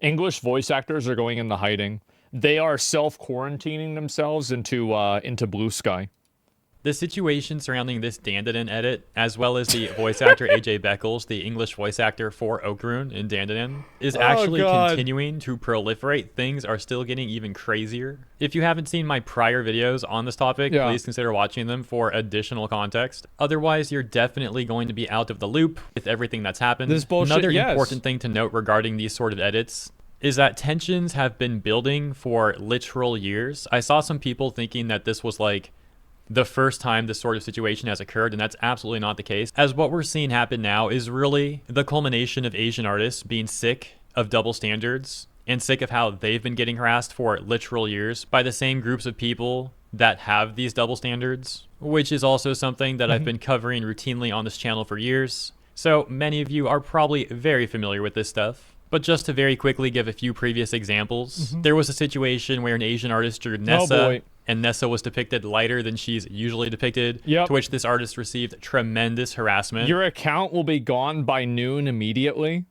English voice actors are going into hiding. They are self-quarantining themselves into Blue Sky. The situation surrounding this Dandanon edit, as well as the voice actor AJ Beckles, the English voice actor for Okrun in Dandanon, is actually continuing to proliferate. Things are still getting even crazier. If you haven't seen my prior videos on this topic, please consider watching them for additional context. Otherwise, you're definitely going to be out of the loop with everything that's happened. This bullshit, Another important thing to note regarding these sort of edits is that tensions have been building for literal years. I saw some people thinking that this was like the first time this sort of situation has occurred, and that's absolutely not the case, as what we're seeing happen now is really the culmination of Asian artists being sick of double standards and sick of how they've been getting harassed for literal years by the same groups of people that have these double standards, which is also something that I've been covering routinely on this channel for years. So many of you are probably very familiar with this stuff. But just to very quickly give a few previous examples, there was a situation where an Asian artist drew Nessa, and Nessa was depicted lighter than she's usually depicted, to which this artist received tremendous harassment. Your account will be gone by noon immediately.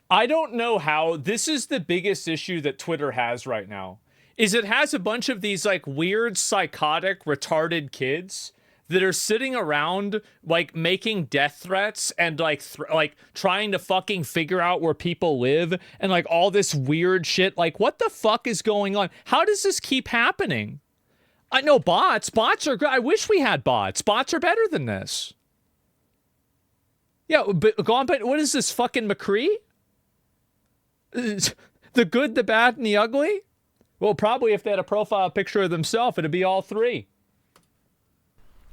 I don't know how. This is the biggest issue that Twitter has right now, is it has a bunch of these like weird, psychotic, retarded kids that are sitting around like making death threats and like trying to fucking figure out where people live and like all this weird shit. Like, what the fuck is going on? How does this keep happening? I know bots are good. I wish we had bots. Bots are better than this. Yeah, but go on. But what is this, fucking McCree? The good, the bad, and the ugly? Well, probably if they had a profile picture of themselves, it'd be all three.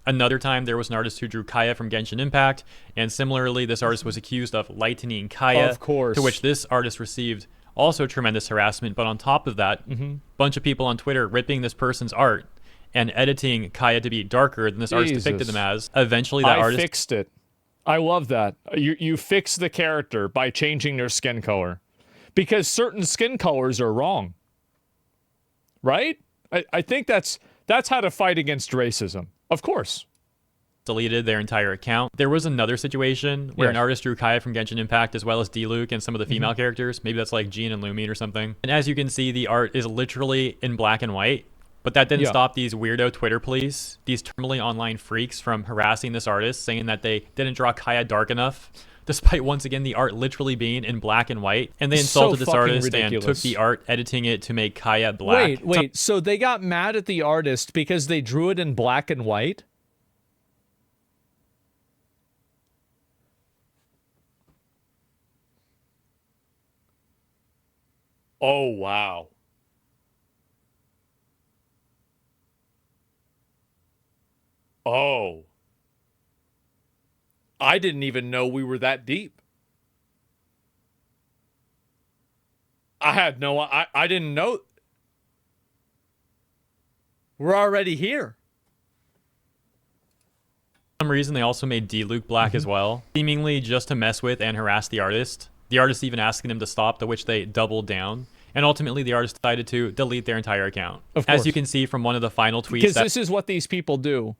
Another time, there was an artist who drew Kaya from Genshin Impact, and similarly, this artist was accused of lightening Kaya, of course, to which this artist received also tremendous harassment. But on top of that, bunch of people on Twitter ripping this person's art and editing Kaya to be darker than this artist depicted them as. Eventually, that artist fixed it. I love that. You fix the character by changing their skin color, because certain skin colors are wrong. Right? I think that's how to fight against racism. Of course. Deleted their entire account. There was another situation where an artist drew Kaya from Genshin Impact as well as D-Luke and some of the female characters. Maybe that's like Jean and Lumine or something. And as you can see, the art is literally in black and white. But that didn't stop these weirdo Twitter police, these terminally online freaks, from harassing this artist, saying that they didn't draw Kaya dark enough, despite once again the art literally being in black and white. And they insulted this artist and took the art, editing it to make Kaya black. Wait, so they got mad at the artist because they drew it in black and white? Oh, wow. Oh. I didn't even know we were that deep. I didn't know. We're already here. For some reason, they also made D-Luke black as well, seemingly just to mess with and harass the artist. The artist even asking them to stop, to which they doubled down. And ultimately, the artist decided to delete their entire account. As you can see from one of the final tweets. Because this is what these people do.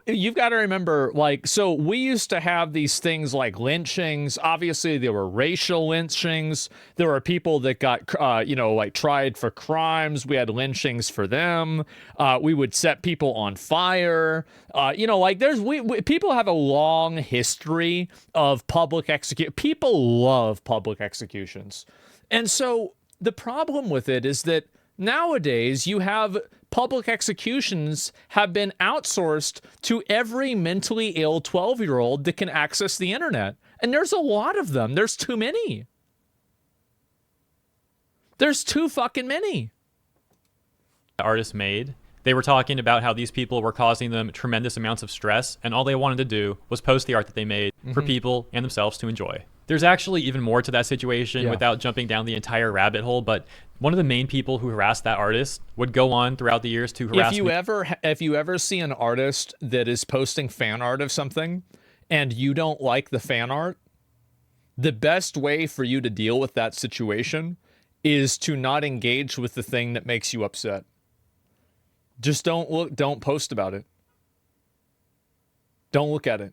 You've got to remember, like, so we used to have these things like lynchings. Obviously, there were racial lynchings. There were people that got, like tried for crimes. We had lynchings for them. We would set people on fire. People have a long history of public execution. People love public executions. And so the problem with it is that nowadays you have public executions have been outsourced to every mentally ill 12-year-old that can access the internet. And there's a lot of them. There's too many. There's too fucking many. The artist made. They were talking about how these people were causing them tremendous amounts of stress, and all they wanted to do was post the art that they made for people and themselves to enjoy. There's actually even more to that situation without jumping down the entire rabbit hole, but one of the main people who harassed that artist would go on throughout the years to harass If you ever see an artist that is posting fan art of something and you don't like the fan art, the best way for you to deal with that situation is to not engage with the thing that makes you upset. Just don't post about it. Don't look at it.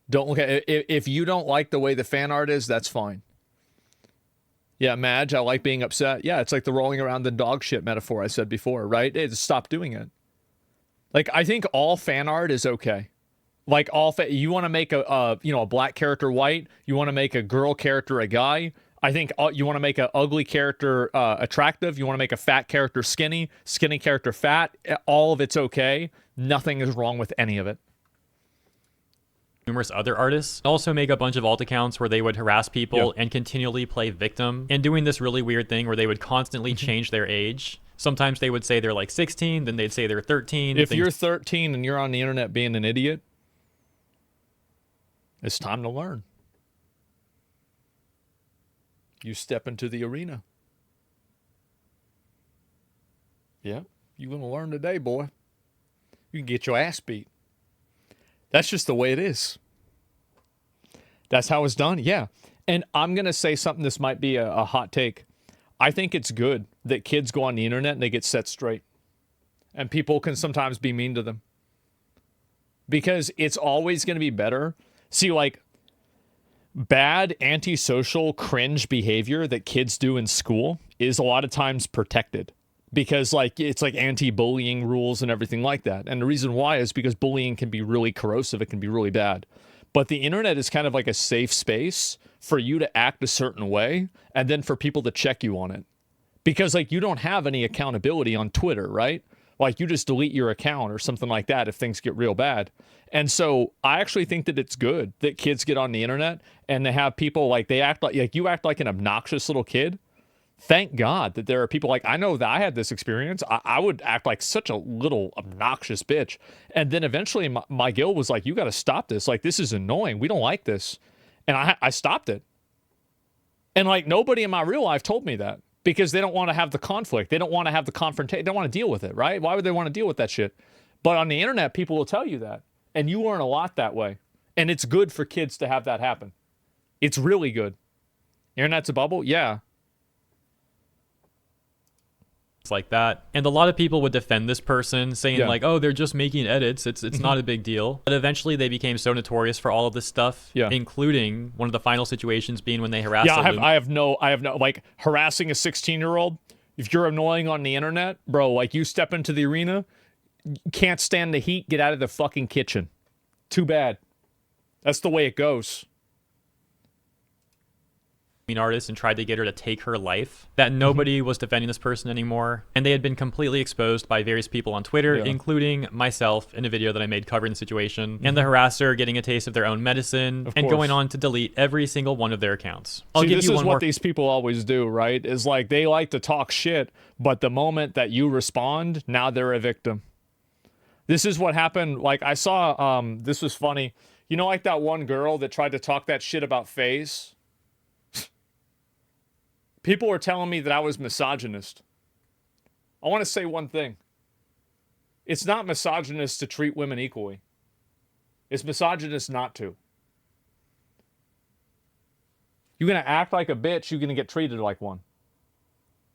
Don't look at it. If you don't like the way the fan art is, that's fine. Yeah, Madge, I like being upset. Yeah, it's like the rolling around the dog shit metaphor I said before, right? Hey, just stop doing it. Like, I think all fan art is okay. Like, you want to make a black character white, you want to make a girl character a guy. I think you want to make an ugly character attractive, you want to make a fat character skinny, skinny character fat. All of it's okay. Nothing is wrong with any of it. Numerous other artists also make a bunch of alt accounts where they would harass people and continually play victim, and doing this really weird thing where they would constantly change their age. Sometimes they would say they're like 16, then they'd say they're 13. If you're 13 and you're on the internet being an idiot, it's time to learn. You step into the arena. Yeah, you're going to learn today, boy. You can get your ass beat. That's just the way it is. That's how it's done. Yeah. And I'm going to say something, this might be a hot take. I think it's good that kids go on the internet and they get set straight. And people can sometimes be mean to them. Because it's always going to be better. See, like, bad antisocial cringe behavior that kids do in school is a lot of times protected. Because like it's like anti-bullying rules and everything like that. And the reason why is because bullying can be really corrosive. It can be really bad. But the internet is kind of like a safe space for you to act a certain way and then for people to check you on it. Because like you don't have any accountability on Twitter, right? Like you just delete your account or something like that if things get real bad. And so I actually think that it's good that kids get on the internet and they have people like they act like you act like an obnoxious little kid. Thank God that there are people like, I know that I had this experience. I would act like such a little obnoxious bitch. And then eventually my guild was like, you got to stop this. Like, this is annoying. We don't like this. And I stopped it. And like nobody in my real life told me that because they don't want to have the conflict. They don't want to have the confrontation. They don't want to deal with it, right? Why would they want to deal with that shit? But on the internet, people will tell you that. And you learn a lot that way. And it's good for kids to have that happen. It's really good. Internet's a bubble? Yeah. Like that, and a lot of people would defend this person saying like, oh, they're just making edits, it's not a big deal. But eventually they became so notorious for all of this stuff, including one of the final situations being when they harassed I have no like harassing a 16-year-old. If you're annoying on the internet, bro, like you step into the arena, you can't stand the heat, get out of the fucking kitchen. Too bad. That's the way it goes. Artist and tried to get her to take her life, that nobody was defending this person anymore, and they had been completely exposed by various people on Twitter, including myself in a video that I made covering the situation, and the harasser getting a taste of their own medicine and going on to delete every single one of their accounts. This is what these people always do, right? Is like they like to talk shit, but the moment that you respond, now they're a victim. This is what happened. Like I saw, this was funny. You know, like that one girl that tried to talk that shit about FaZe? People were telling me that I was misogynist. I want to say one thing. It's not misogynist to treat women equally. It's misogynist not to. You're going to act like a bitch, you're going to get treated like one.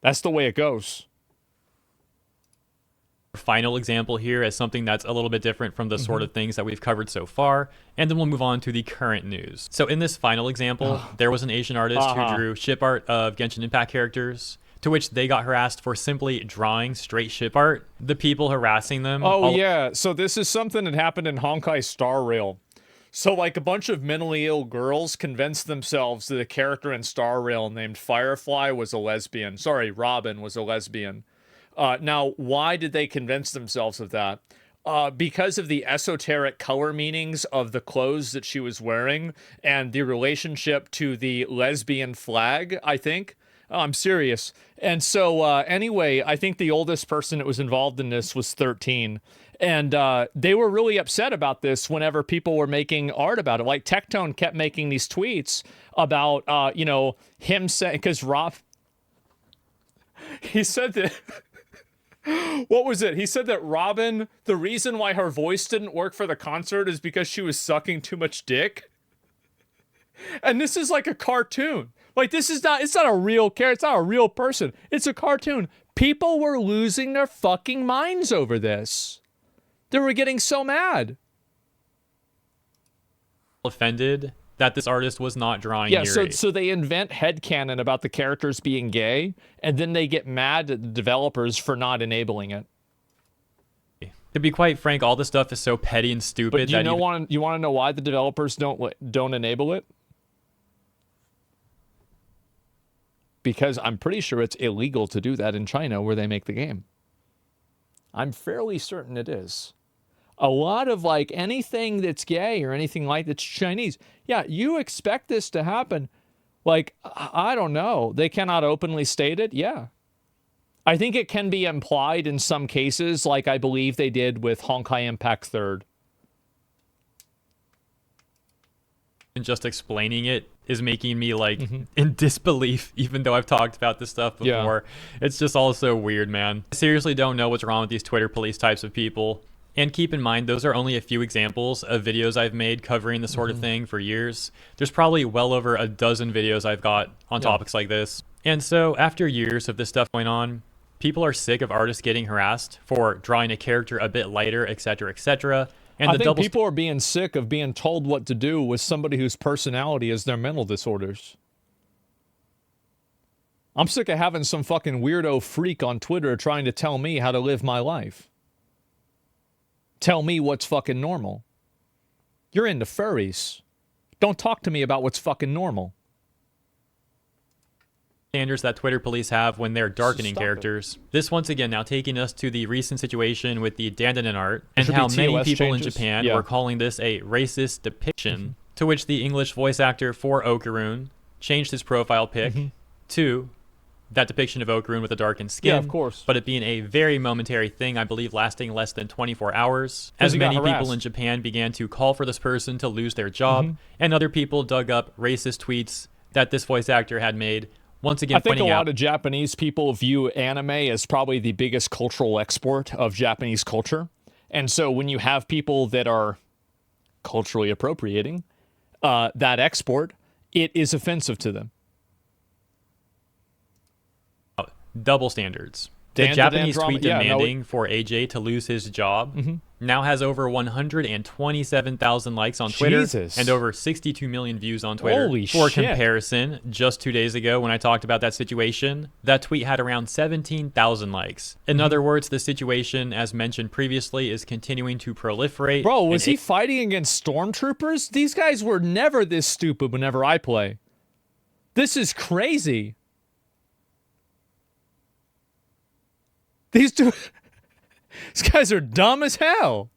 That's the way it goes. Final example here as something that's a little bit different from the sort of things that we've covered so far, and then we'll move on to the current news. So in this final example, there was an Asian artist who drew ship art of Genshin Impact characters, to which they got harassed for simply drawing straight ship art. The people harassing them... So this is something that happened in Honkai Star Rail. So like a bunch of mentally ill girls convinced themselves that a character in Star Rail named Firefly was a lesbian. Sorry, Robin was a lesbian. Now, why did they convince themselves of that? Because of the esoteric color meanings of the clothes that she was wearing and the relationship to the lesbian flag, I think. I'm serious. And so, anyway, I think the oldest person that was involved in this was 13. And they were really upset about this whenever people were making art about it. Like, Tectone kept making these tweets about, him saying... Because Rob... He said that... What was it? He said that Robin, the reason why her voice didn't work for the concert is because she was sucking too much dick. And this is like a cartoon. Like, it's not a real character. It's not a real person. It's a cartoon. People were losing their fucking minds over this. They were getting so mad. Offended that this artist was not drawing Yeah, Yuri. so they invent headcanon about the characters being gay, and then they get mad at the developers for not enabling it. To be quite frank, all this stuff is so petty and stupid. But you want to know why the developers don't enable it? Because I'm pretty sure it's illegal to do that in China where they make the game. I'm fairly certain it is. A lot of like anything that's gay or anything like that's Chinese. Yeah, you expect this to happen. Like, I don't know. They cannot openly state it. Yeah. I think it can be implied in some cases, like I believe they did with Honkai Impact 3rd. And just explaining it is making me like in disbelief, even though I've talked about this stuff before. Yeah. It's just all so weird, man. I seriously don't know what's wrong with these Twitter police types of people. And keep in mind, those are only a few examples of videos I've made covering this sort of thing for years. There's probably well over a dozen videos I've got on topics like this. And so after years of this stuff going on, people are sick of artists getting harassed for drawing a character a bit lighter, etc., etc. And I think people are being sick of being told what to do with somebody whose personality is their mental disorders. I'm sick of having some fucking weirdo freak on Twitter trying to tell me how to live my life. Tell me what's fucking normal. You're into furries. Don't talk to me about what's fucking normal. Standards that Twitter police have when they're darkening characters. This once again now taking us to the recent situation with the Dandanon art and how many people in Japan were calling this a racist depiction, to which the English voice actor for Okarun changed his profile pic to that depiction of Okarun with a darkened skin. Yeah, of course. But it being a very momentary thing, I believe lasting less than 24 hours, as many people in Japan began to call for this person to lose their job, and other people dug up racist tweets that this voice actor had made. Once again, I think a lot of Japanese people view anime as probably the biggest cultural export of Japanese culture. And so when you have people that are culturally appropriating that export, it is offensive to them. Double standards. The Japanese tweet demanding for AJ to lose his job now has over 127,000 likes on Twitter and over 62 million views on Twitter. Holy for shit. Comparison, just 2 days ago when I talked about that situation, that tweet had around 17,000 likes. In other words, the situation, as mentioned previously, is continuing to proliferate. Bro, was he fighting against stormtroopers? These guys were never this stupid whenever I play. This is crazy. These guys are dumb as hell.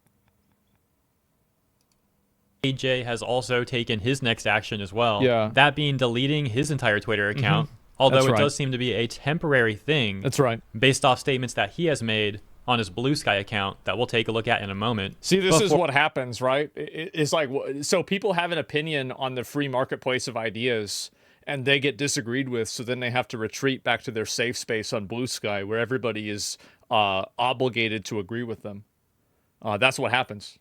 AJ has also taken his next action as well. Yeah. That being deleting his entire Twitter account. Although it does seem to be a temporary thing. That's right. Based off statements that he has made on his Blue Sky account that we'll take a look at in a moment. See, this is what happens, right? It's like, so people have an opinion on the free marketplace of ideas, and they get disagreed with, so then they have to retreat back to their safe space on Blue Sky, where everybody is obligated to agree with them. That's what happens.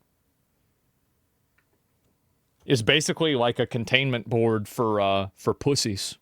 It's basically like a containment board for pussies.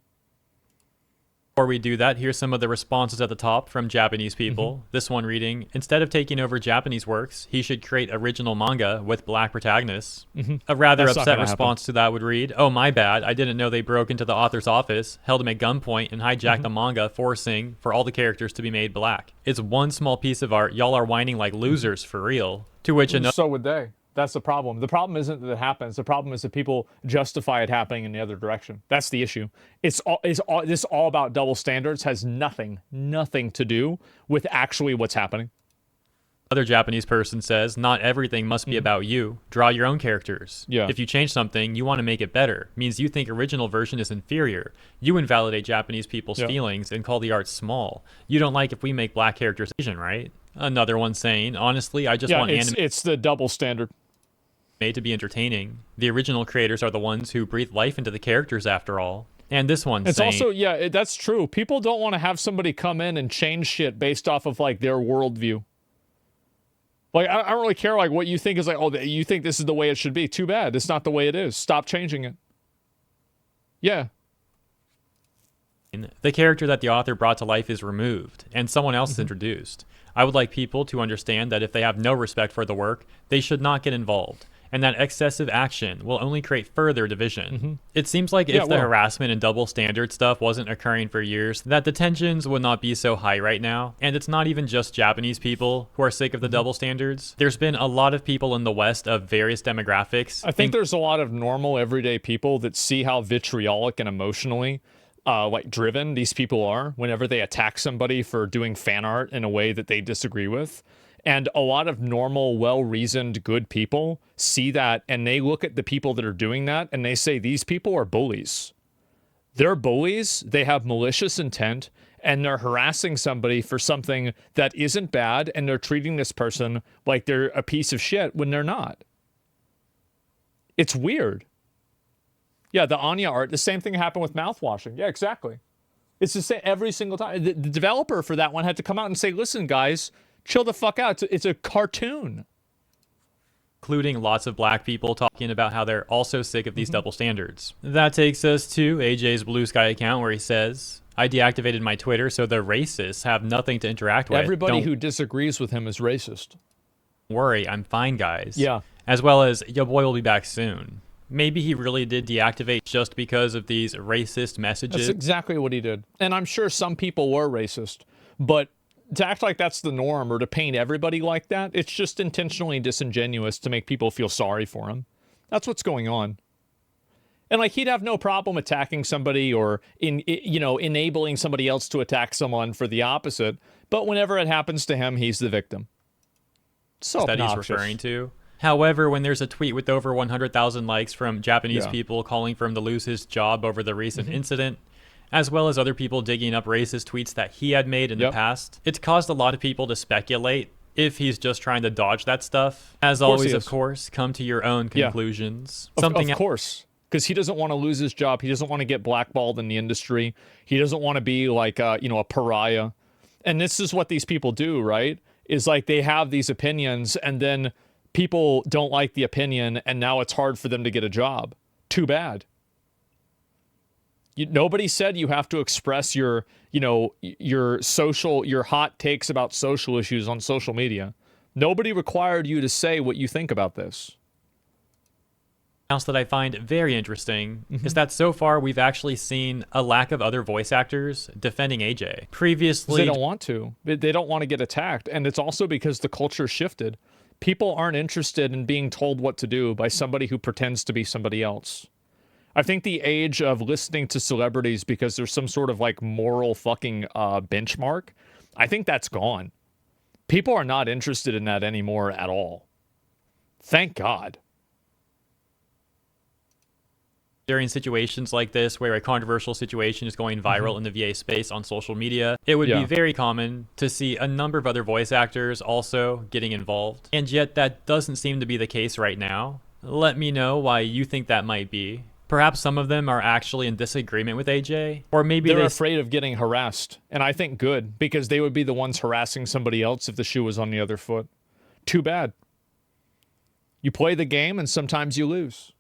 Before we do that, here's some of the responses at the top from Japanese people. This one reading, instead of taking over Japanese works, he should create original manga with black protagonists. A rather upset response to that would read, oh my bad, I didn't know they broke into the author's office, held him at gunpoint, and hijacked the manga, forcing for all the characters to be made black. It's one small piece of art, y'all are whining like losers for real. To which another... So would they. That's the problem. The problem isn't that it happens. The problem is that people justify it happening in the other direction. That's the issue. This all about double standards, has nothing to do with actually what's happening. Other Japanese person says, not everything must be about you. Draw your own characters. Yeah. If you change something, you want to make it better. Means you think original version is inferior. You invalidate Japanese people's feelings and call the art small. You don't like if we make black characters Asian, right? Another one saying, honestly, I just want anime. It's the double standard. Made to be entertaining. The original creators are the ones who breathe life into the characters after all. And this one saying... It's also, that's true. People don't want to have somebody come in and change shit based off of, like, their worldview. Like, I don't really care, like, what you think is like, oh, you think this is the way it should be. Too bad. It's not the way it is. Stop changing it. Yeah. The character that the author brought to life is removed, and someone else is introduced. I would like people to understand that if they have no respect for the work, they should not get involved. and that excessive action will only create further division. It seems like if the harassment and double standard stuff wasn't occurring for years, that the tensions would not be so high right now. And it's not even just Japanese people who are sick of the double standards. There's been a lot of people in the West of various demographics. I think there's a lot of normal, everyday people that see how vitriolic and emotionally like driven these people are whenever they attack somebody for doing fan art in a way that they disagree with. And a lot of normal, well-reasoned, good people see that, and they look at the people that are doing that, and they say, these people are bullies. They're bullies, they have malicious intent, and they're harassing somebody for something that isn't bad, and they're treating this person like they're a piece of shit when they're not. It's weird. Yeah, the Anya art, the same thing happened with mouthwashing. Yeah, exactly. It's the same every single time. The developer for that one had to come out and say, listen, guys, chill the fuck out. It's a cartoon. Including lots of black people talking about how they're also sick of these double standards. That takes us to AJ's Blue Sky account where he says, I deactivated my Twitter so the racists have nothing to interact with. Everybody who disagrees with him is racist. Don't worry, I'm fine, guys. Yeah. As well as, your boy will be back soon. Maybe he really did deactivate just because of these racist messages. That's exactly what he did. And I'm sure some people were racist, but to act like that's the norm or to paint everybody like that, it's just intentionally disingenuous to make people feel sorry for him. That's what's going on. And like, he'd have no problem attacking somebody or enabling somebody else to attack someone for the opposite. But whenever it happens to him, he's the victim. So that obnoxious. He's referring to. However, when there's a tweet with over 100,000 likes from Japanese people calling for him to lose his job over the recent incident, as well as other people digging up racist tweets that he had made in the past, it's caused a lot of people to speculate if he's just trying to dodge that stuff. As always, of course, come to your own conclusions. Of course, because he doesn't want to lose his job. He doesn't want to get blackballed in the industry. He doesn't want to be like, a pariah. And this is what these people do, right? Is like they have these opinions and then people don't like the opinion and now it's hard for them to get a job. Too bad. Nobody said you have to express your hot takes about social issues on social media. Nobody required you to say what you think about this. Else that I find very interesting is that so far we've actually seen a lack of other voice actors defending AJ. Previously, they don't want to. They don't want to get attacked, and it's also because the culture shifted. People aren't interested in being told what to do by somebody who pretends to be somebody else. I think the age of listening to celebrities because there's some sort of like moral fucking benchmark, I think that's gone. People are not interested in that anymore at all. Thank God. During situations like this, where a controversial situation is going viral in the VA space on social media, it would be very common to see a number of other voice actors also getting involved. And yet that doesn't seem to be the case right now. Let me know why you think that might be. Perhaps some of them are actually in disagreement with AJ, or maybe they're afraid of getting harassed. And I think good, because they would be the ones harassing somebody else if the shoe was on the other foot. Too bad. You play the game and sometimes you lose.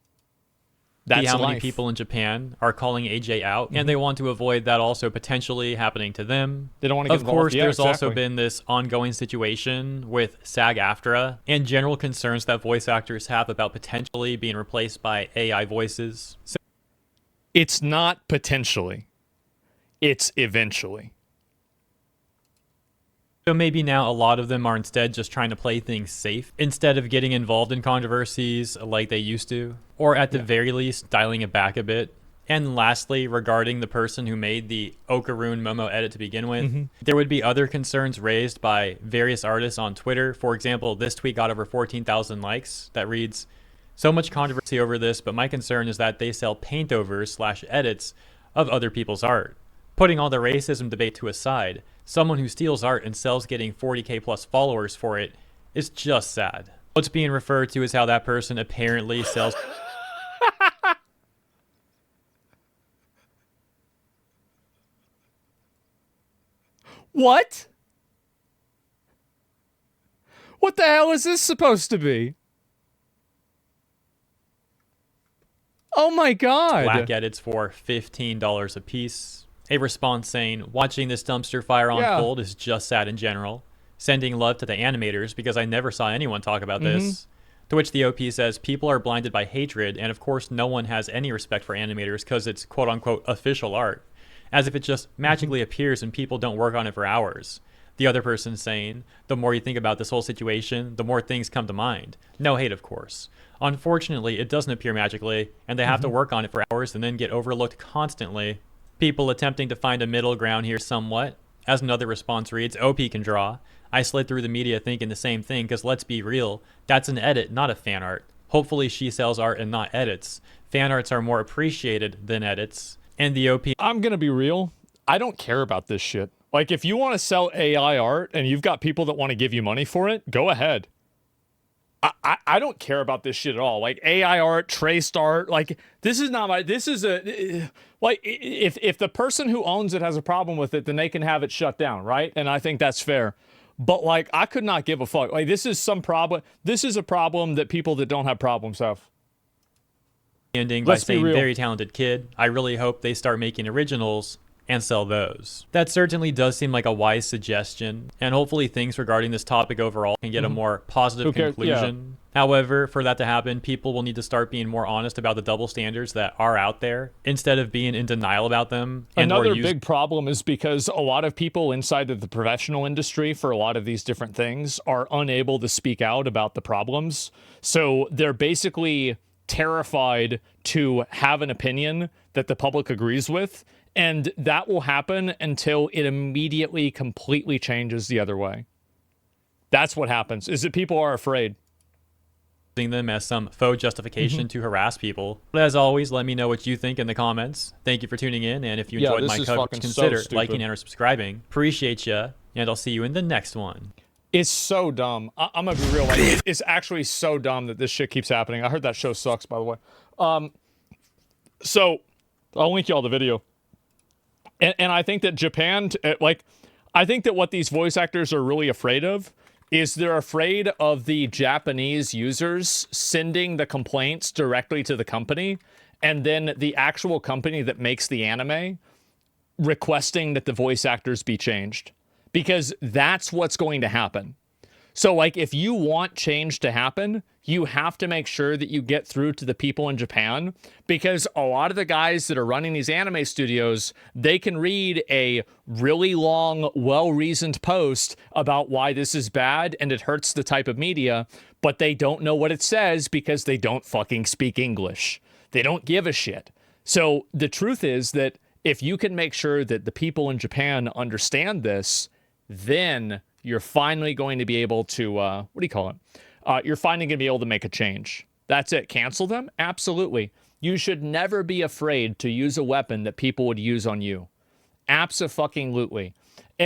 That's how life. Many people in Japan are calling AJ out, and they want to avoid that also potentially happening to them. They don't want to get involved. Of course, there's also been this ongoing situation with SAG-AFTRA and general concerns that voice actors have about potentially being replaced by AI voices. It's not potentially. It's eventually. So maybe now a lot of them are instead just trying to play things safe instead of getting involved in controversies like they used to, or at the very least dialing it back a bit. And lastly, regarding the person who made the Okarun Momo edit to begin with, there would be other concerns raised by various artists on Twitter. For example, this tweet got over 14,000 likes that reads, "So much controversy over this, but my concern is that they sell paintovers/edits of other people's art. Putting all the racism debate to aside, someone who steals art and sells getting 40K plus followers for it is just sad." What's being referred to is how that person apparently sells... What? What the hell is this supposed to be? Oh my God. Black edits for $15 a piece. A response saying, "Watching this dumpster fire unfold is just sad in general. Sending love to the animators because I never saw anyone talk about this. To which the OP says, people are blinded by hatred, and of course no one has any respect for animators because it's quote-unquote official art. As if it just magically appears and people don't work on it for hours. The other person saying, the more you think about this whole situation, the more things come to mind. No hate, of course. Unfortunately, it doesn't appear magically, and they have to work on it for hours and then get overlooked constantly. People attempting to find a middle ground here somewhat. As another response reads, OP can draw. I slid through the media thinking the same thing, because let's be real, that's an edit, not a fan art. Hopefully she sells art and not edits. Fan arts are more appreciated than edits. And the OP... I'm gonna be real. I don't care about this shit. Like, if you want to sell AI art and you've got people that want to give you money for it, go ahead. I don't care about this shit at all. Like, AI art, traced art, like, this is not my... This is a... Like, if the person who owns it has a problem with it, then they can have it shut down, right? And I think that's fair. But, like, I could not give a fuck. Like, this is some problem. This is a problem that people that don't have problems have. Ending by saying, very talented kid. I really hope they start making originals and sell those. That certainly does seem like a wise suggestion, and hopefully things regarding this topic overall can get a more positive conclusion. Yeah. However, for that to happen, people will need to start being more honest about the double standards that are out there, instead of being in denial about them. Another big problem is because a lot of people inside of the professional industry for a lot of these different things are unable to speak out about the problems. So they're basically terrified to have an opinion that the public agrees with. And that will happen until it immediately completely changes the other way. That's what happens, is that people are afraid. Them as some faux justification to harass people. But as always, let me know what you think in the comments. Thank you for tuning in, and if you enjoyed my coverage, consider liking and or subscribing. Appreciate ya, and I'll see you in the next one. It's so dumb. I'm gonna be real. Like, it's actually so dumb that this shit keeps happening. I heard that show sucks, by the way. So I'll link you all the video. And I think that Japan, like, I think that what these voice actors are really afraid of is they're afraid of the Japanese users sending the complaints directly to the company, and then the actual company that makes the anime requesting that the voice actors be changed. Because that's what's going to happen. So, like, if you want change to happen, you have to make sure that you get through to the people in Japan, because a lot of the guys that are running these anime studios, they can read a really long, well-reasoned post about why this is bad and it hurts the type of media, but they don't know what it says because they don't fucking speak English. They don't give a shit. So the truth is that if you can make sure that the people in Japan understand this, then you're finally going to be able to, what do you call it? You're finally going to be able to make a change. That's it. Cancel them? Absolutely. You should never be afraid to use a weapon that people would use on you. Abso-fucking-lutely.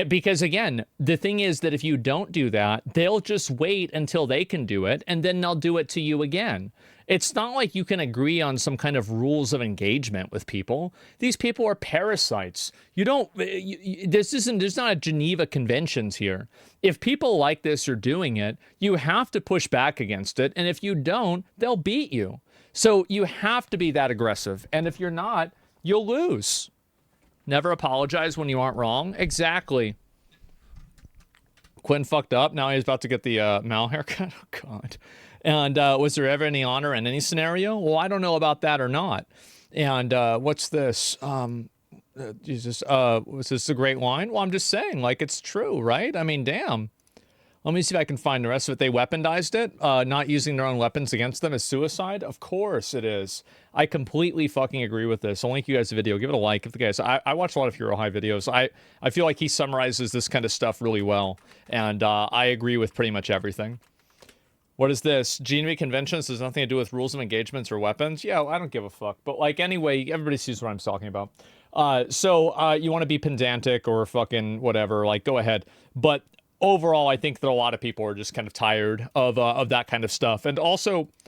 Because, again, the thing is that if you don't do that, they'll just wait until they can do it, and then they'll do it to you again. It's not like you can agree on some kind of rules of engagement with people. These people are parasites. You don't, there's not a Geneva Conventions here. If people like this are doing it, you have to push back against it. And if you don't, they'll beat you. So you have to be that aggressive. And if you're not, you'll lose. Never apologize when you aren't wrong. Exactly. Quinn fucked up. Now he's about to get the Mal haircut. Oh, God. And was there ever any honor in any scenario? Well, I don't know about that or not. And what's this? Jesus, was this a great line? Well, I'm just saying, like, it's true, right? I mean, damn. Let me see if I can find the rest of it. They weaponized it. Not using their own weapons against them is suicide. Of course it is. I completely fucking agree with this. I'll link you guys a video. Give it a like if the guys. I watch a lot of Hero High videos. I feel like he summarizes this kind of stuff really well. And I agree with pretty much everything. What is this? Geneva Conventions has nothing to do with rules of engagements or weapons? Yeah, I don't give a fuck. But, like, anyway, everybody sees what I'm talking about. So you want to be pedantic or fucking whatever, like, go ahead. But overall, I think that a lot of people are just kind of tired of that kind of stuff. And also,